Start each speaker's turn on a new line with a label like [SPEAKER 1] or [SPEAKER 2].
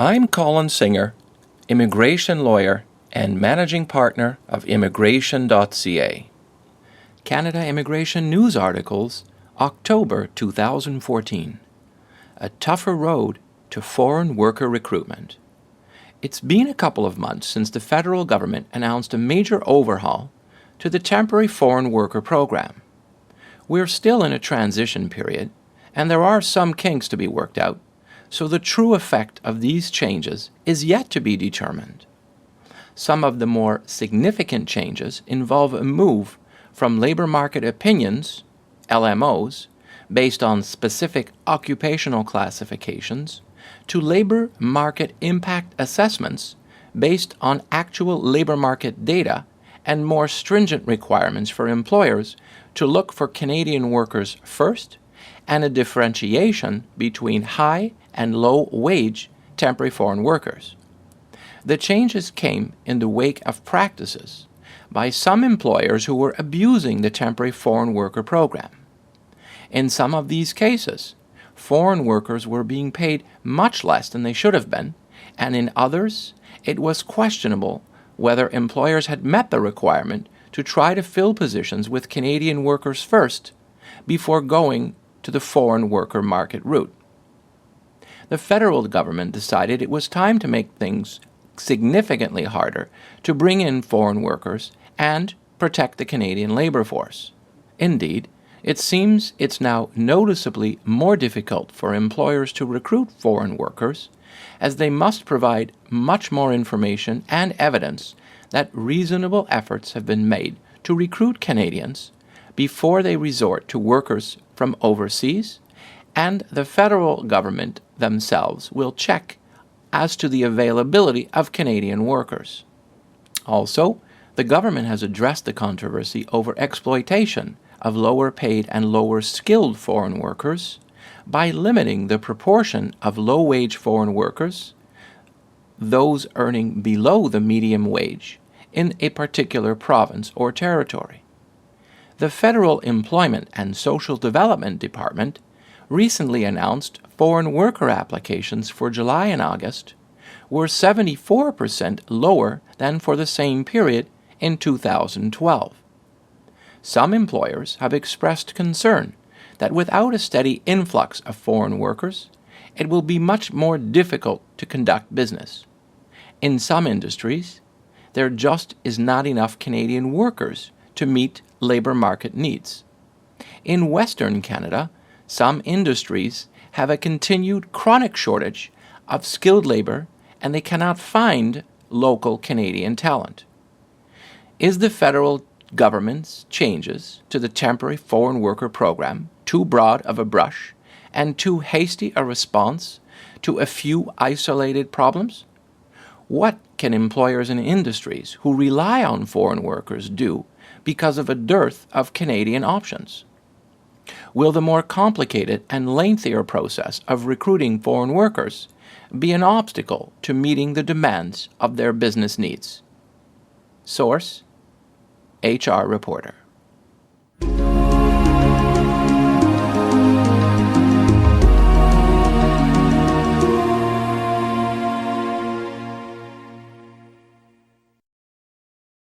[SPEAKER 1] I'm Colin Singer, immigration lawyer and managing partner of Immigration.ca. Canada Immigration News Articles, October 2014. A tougher road to foreign worker recruitment. It's been a couple of months since the federal government announced a major overhaul to the temporary foreign worker program. We're still in a transition period, and there are some kinks to be worked out, so the true effect of these changes is yet to be determined. Some of the more significant changes involve a move from labor market opinions, LMOs, based on specific occupational classifications, to labor market impact assessments based on actual labor market data and more stringent requirements for employers to look for Canadian workers first, and a differentiation between high and low wage temporary foreign workers. The changes came in the wake of practices by some employers who were abusing the temporary foreign worker program. In some of these cases, foreign workers were being paid much less than they should have been, and in others, it was questionable whether employers had met the requirement to try to fill positions with Canadian workers first before going to the foreign worker market route. The federal government decided it was time to make things significantly harder to bring in foreign workers and protect the Canadian labor force. Indeed, it seems it's now noticeably more difficult for employers to recruit foreign workers, as they must provide much more information and evidence that reasonable efforts have been made to recruit Canadians before they resort to workers from overseas, and the federal government themselves will check as to the availability of Canadian workers. Also, the government has addressed the controversy over exploitation of lower paid and lower skilled foreign workers by limiting the proportion of low-wage foreign workers, those earning below the medium wage, in a particular province or territory. The Federal Employment and Social Development Department recently announced foreign worker applications for July and August were 74% lower than for the same period in 2012. Some employers have expressed concern that without a steady influx of foreign workers, it will be much more difficult to conduct business. In some industries, there just is not enough Canadian workers to meet labor market needs. In Western Canada, some industries have a continued chronic shortage of skilled labor, and they cannot find local Canadian talent. Is the federal government's changes to the temporary foreign worker program too broad of a brush and too hasty a response to a few isolated problems? What can employers and industries who rely on foreign workers do because of a dearth of Canadian options? Will the more complicated and lengthier process of recruiting foreign workers be an obstacle to meeting the demands of their business needs? Source: HR Reporter.